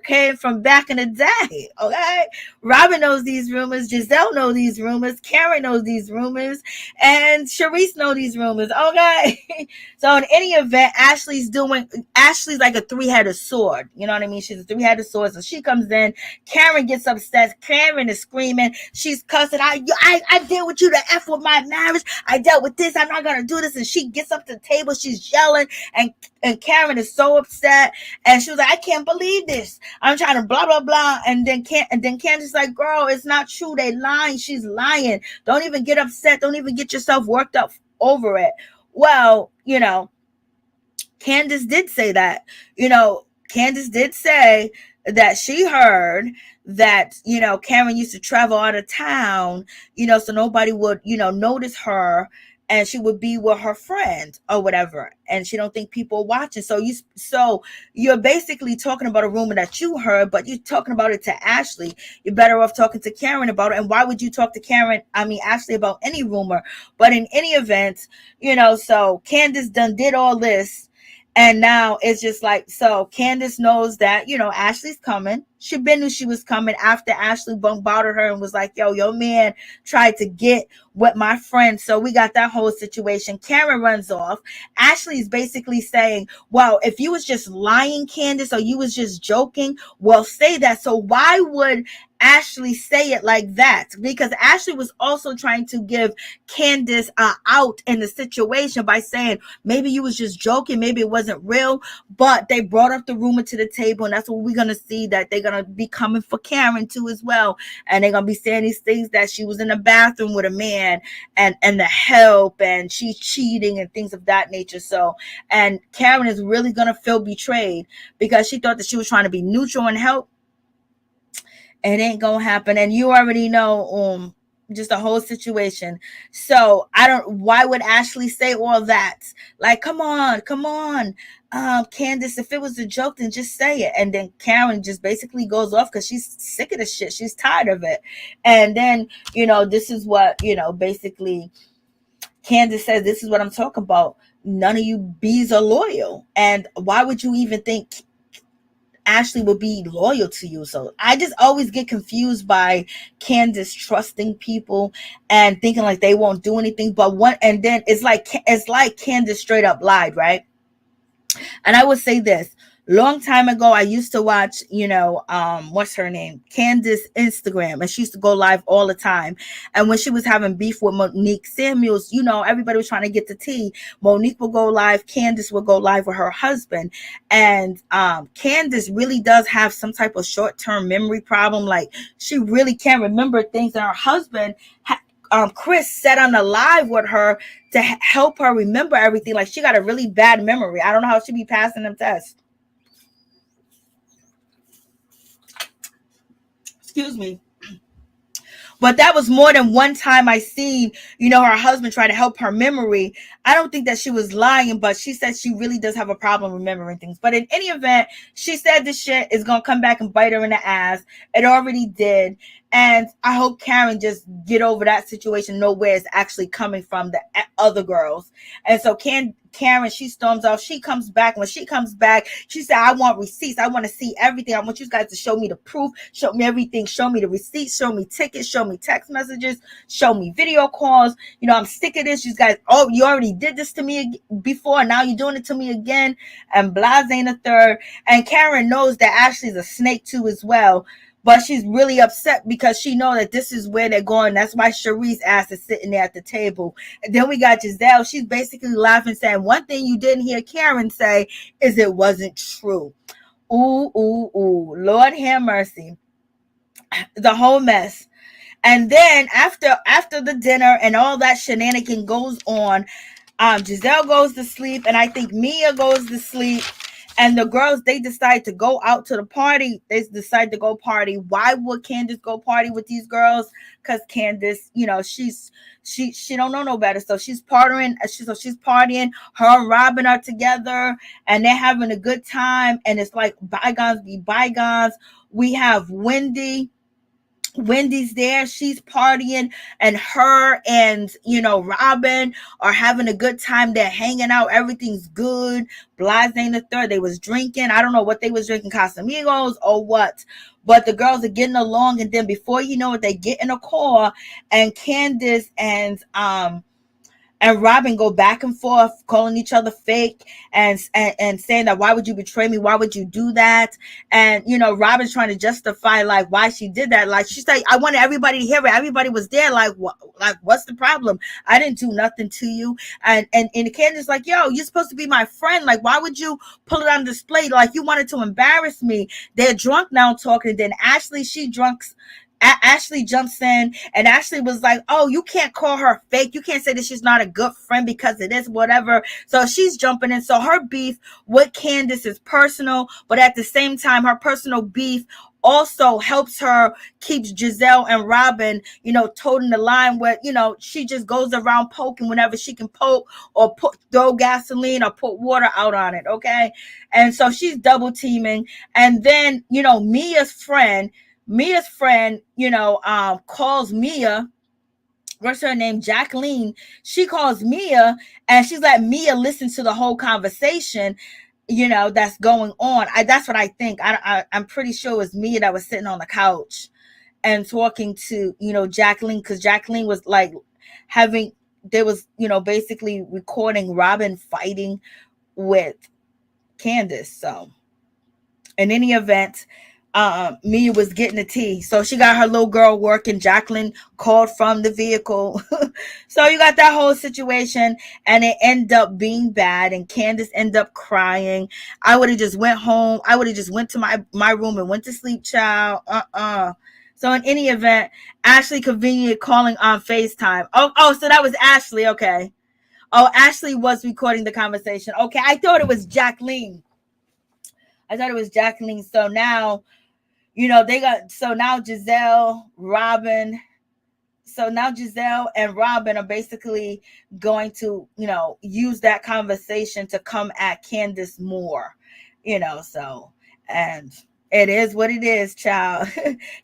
came from back in the day. Okay, Robyn knows these rumors, Giselle knows these rumors, Karen knows these rumors, and Charrisse knows these rumors. Okay, so in any event, Ashley's like a three-headed sword. You know what I mean? She's a three-headed sword. So she comes in, Karen gets upset. Karen is screaming, she's cussing. I deal with you to F with my marriage. I dealt with this. I'm not gonna do this. And she gets up to the table, she's yelling, and Karen is so upset, and she was like, I can't believe this. I'm trying to blah blah blah. And then Candice like, girl, it's not true. They lying. She's lying. Don't even get upset. Don't even get yourself worked up over it. Well, Candice did say that. Candice did say that she heard that, Karen used to travel out of town, so nobody would, notice her, and she would be with her friend or whatever. And she don't think people are watching. So you're basically talking about a rumor that you heard, but you're talking about it to Ashley. You're better off talking to Karen about it. And why would you talk to Ashley about any rumor? But in any event, so Candice did all this. And now it's just like, so Candice knows that, Ashley's coming. She knew she was coming after Ashley bombarded her and was like, yo, your man tried to get with my friend. So we got that whole situation. Karen runs off. Ashley's basically saying, well, if you was just lying, Candice, or you was just joking, well, say that. So why would Ashley say it like that? Because Ashley was also trying to give Candice out in the situation by saying, maybe you was just joking, maybe it wasn't real, but they brought up the rumor to the table, and that's what we're going to see, that they're going to be coming for Karen too as well. And they're going to be saying these things, that she was in the bathroom with a man and the help, and she's cheating and things of that nature. So, and Karen is really going to feel betrayed because she thought that she was trying to be neutral and help. It ain't gonna happen. And you already know just the whole situation. So why would Ashley say all that? Like, come on, Candice, if it was a joke, then just say it. And then Karen just basically goes off because she's sick of the shit. She's tired of it. And then, this is what, basically Candice says, this is what I'm talking about. None of you bees are loyal. And why would you even think Ashley would be loyal to you? So I just always get confused by Candice trusting people and thinking like they won't do anything. And then it's like Candice straight up lied, right? And I would say this. Long time ago, I used to watch, what's her name? Candice Instagram. And she used to go live all the time. And when she was having beef with Monique Samuels, everybody was trying to get the tea. Monique would go live. Candice would go live with her husband. And Candice really does have some type of short-term memory problem. Like, she really can't remember things. And her husband, Chris, sat on the live with her to help her remember everything. Like, she got a really bad memory. I don't know how she be passing them tests. Excuse me. But that was more than one time I seen, her husband try to help her memory. I don't think that she was lying, but she said she really does have a problem remembering things. But in any event, she said this shit is going to come back and bite her in the ass. It already did. And I hope Karen just get over that situation, know where it's actually coming from, the other girls. And so Karen, she storms off. She comes back. When she comes back, she said, I want receipts. I want to see everything. I want you guys to show me the proof. Show me everything. Show me the receipts. Show me tickets. Show me text messages. Show me video calls. I'm sick of this. You guys, you already did this to me before. Now you're doing it to me again. And blase ain't a third. And Karen knows that Ashley's a snake too as well. But she's really upset because she knows that this is where they're going. That's why Charrisse ass is sitting there at the table. And then we got Giselle. She's basically laughing, saying, one thing you didn't hear Karen say is it wasn't true. Ooh, ooh, ooh. Lord have mercy. The whole mess. And then after the dinner and all that shenanigan goes on, Giselle goes to sleep, and I think Mia goes to sleep. And the girls, they decide to go out to the party. They decide to go party. Why would Candice go party with these girls? Because Candice, she don't know no better. So she's partying. She's partying. Her and Robyn are together, and they're having a good time. And it's like bygones be bygones. We have Wendy. Wendy's there, she's partying, and her and Robyn are having a good time. They're hanging out, everything's good. Blase ain't the third. They was drinking. I don't know what they was drinking, Casamigos or what. But the girls are getting along, and then before you know it, they get in a car, and Candice and Robyn go back and forth, calling each other fake and saying that, why would you betray me? Why would you do that? And Robyn's trying to justify like why she did that. Like she's like, I wanted everybody to hear it. Everybody was there. Like what's the problem? I didn't do nothing to you. And Candice like, yo, you're supposed to be my friend. Like why would you pull it on display? Like you wanted to embarrass me. They're drunk now talking. And then Ashley, Ashley jumps in, and Ashley was like, oh, you can't call her fake. You can't say that she's not a good friend because it is whatever. So she's jumping in. So her beef with Candice is personal, but at the same time, her personal beef also helps her keeps Giselle and Robyn, toting the line where, she just goes around poking whenever she can poke or throw gasoline or put water out on it. Okay. And so she's double teaming. And then, Mia's friend, calls Mia, what's her name? Jacqueline. She calls Mia and she's like, Mia listens to the whole conversation, that's going on. That's what I think. I'm pretty sure it was Mia that was sitting on the couch and talking to, Jacqueline, because Jacqueline was like basically recording Robyn fighting with Candice. So in any event, Mia was getting the tea. So she got her little girl working. Jacqueline called from the vehicle. So you got that whole situation, and it ended up being bad, and Candice ended up crying. I would have just went home. I would have just went to my room and went to sleep, child. So in any event, Ashley conveniently calling on FaceTime. Oh, so that was Ashley. Okay. Oh, Ashley was recording the conversation. Okay. I thought it was Jacqueline. So now, now Giselle and Robyn are basically going to, use that conversation to come at Candice more, and it is what it is, child.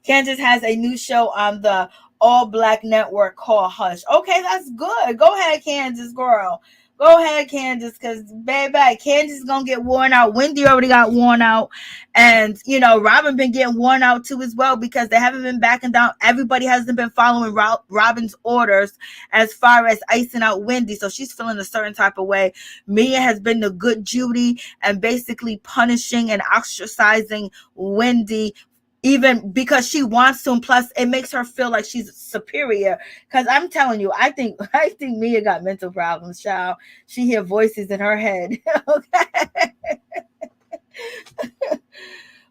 Candice has a new show on the all black network called Hush. Okay, that's good. Go ahead, Candice, girl. Go ahead, Candice, because baby, Candice is gonna get worn out. Wendy already got worn out, and Robyn been getting worn out too as well, because they haven't been backing down. Everybody hasn't been following Robyn's orders as far as icing out Wendy, so she's feeling a certain type of way. Mia has been the good Judy and basically punishing and ostracizing Wendy, even because she wants to, and plus it makes her feel like she's superior. Because I'm telling you, I think Mia got mental problems, child. She hear voices in her head. Okay.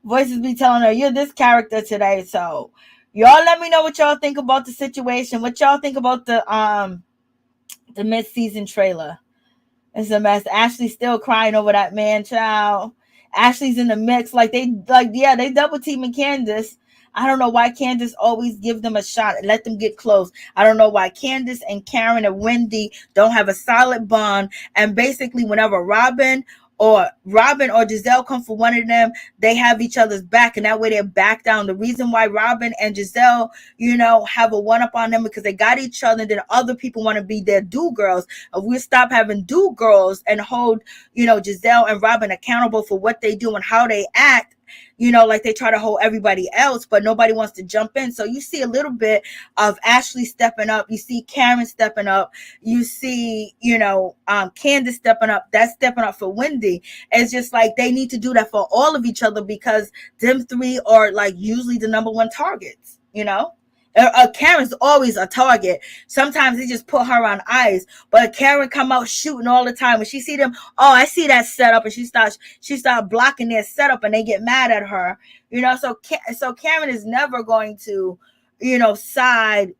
Voices be telling her, you're this character today. So y'all let me know what y'all think about the situation. What y'all think about the mid-season trailer. It's a mess. Ashley's still crying over that man, child. Ashley's in the mix. They double teaming Candice. I don't know why Candice always give them a shot and let them get close. I don't know why Candice and Karen and Wendy don't have a solid bond. And basically, whenever Robyn or Giselle come for one of them, they have each other's back, and that way they're back down. The reason why Robyn and Giselle, have a one up on them, because they got each other, and then other people want to be their do girls. If we stop having do girls and hold, Giselle and Robyn accountable for what they do and how they act, they try to hold everybody else, but nobody wants to jump in. So you see a little bit of Ashley stepping up. You see Karen stepping up. You see, Candice stepping up. That's stepping up for Wendy. It's just like they need to do that for all of each other, because them three are usually the number one targets, Karen's always a target. Sometimes they just put her on ice, but Karen come out shooting all the time. When she see them, oh, I see that setup, and she starts blocking their setup, and they get mad at her. So Karen is never going to, side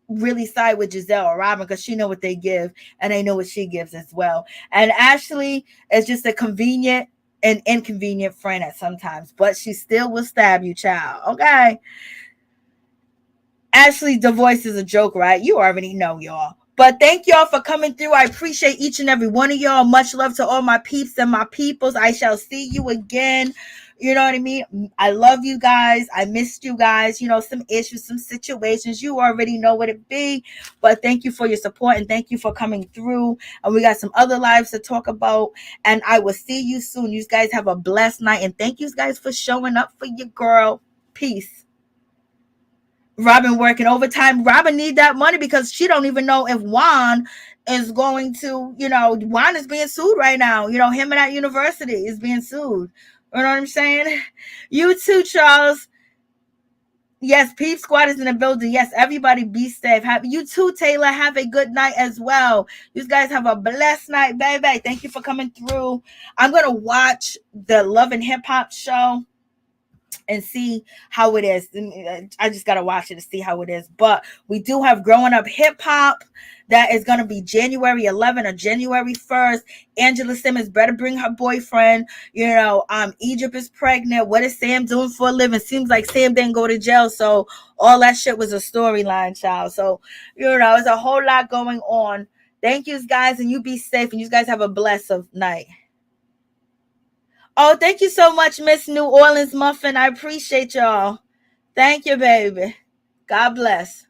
with Giselle or Robyn, because she know what they give, and they know what she gives as well. And Ashley is just a convenient and inconvenient friend at sometimes, but she still will stab you, child. Okay. Ashley, the voice is a joke, right? You already know, y'all. But thank y'all for coming through. I appreciate each and every one of y'all. Much love to all my peeps and my peoples. I shall see you again You know what I mean? I love you guys. I missed you guys. You know, some issues, some situations. You already know what it be. But thank you for your support and thank you for coming through. And we got some other lives to talk about. And I will see you soon. You guys have a blessed night. And thank you guys for showing up for your girl. Peace. Robyn working overtime. Robyn need that money because she don't even know if Juan is going to, Juan is being sued right now. Him and that university is being sued. You know what I'm saying? You too, Charles. Yes, Peep Squad is in the building. Yes, everybody be safe. You too, Taylor. Have a good night as well. You guys have a blessed night, baby. Thank you for coming through. I'm going to watch the Love and Hip Hop show and see how it is. I just got to watch it to see how it is. But we do have Growing Up Hip Hop. That is going to be January 11th or January 1st. Angela Simmons better bring her boyfriend. Egypt is pregnant. What is Sam doing for a living? Seems like Sam didn't go to jail. So all that shit was a storyline, child. So, it's a whole lot going on. Thank you guys. And you be safe. And you guys have a blessed night. Oh, thank you so much, Miss New Orleans Muffin. I appreciate y'all. Thank you, baby. God bless.